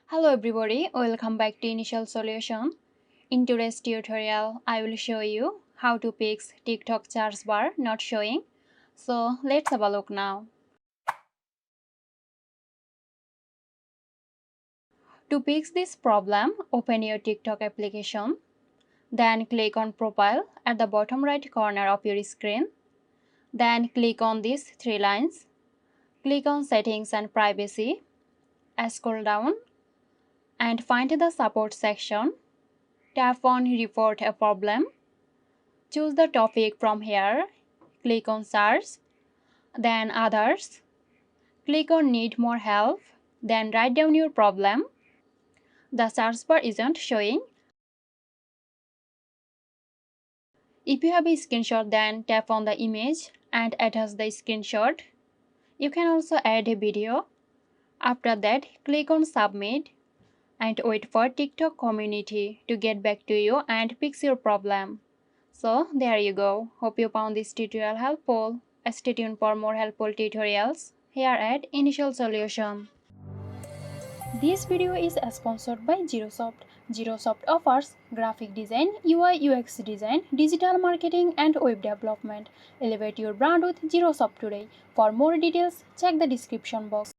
Hello everybody, welcome back to Initial Solution. In today's tutorial, I will show you how to fix TikTok search bar not showing. So let's have a look now. To fix this problem, open your TikTok application. Then click on Profile at the bottom right corner of your screen. Then click on these three lines. Click on Settings and Privacy. Scroll down and find the Support section. Tap on Report a Problem. Choose the topic from here. Click on Search, then Others. Click on Need More Help, then write down your problem. The search bar isn't showing. If you have a screenshot, then tap on the image and attach the screenshot. You can also add a video. After that, click on Submit and wait for TikTok community to get back to you and fix your problem. So there you go. Hope you found this tutorial helpful. Stay tuned for more helpful tutorials here at Initial Solution. This video is sponsored by Zerosoft. Zerosoft offers graphic design, UI UX design, digital marketing and web development. Elevate your brand with Zerosoft today. For more details, check the description box.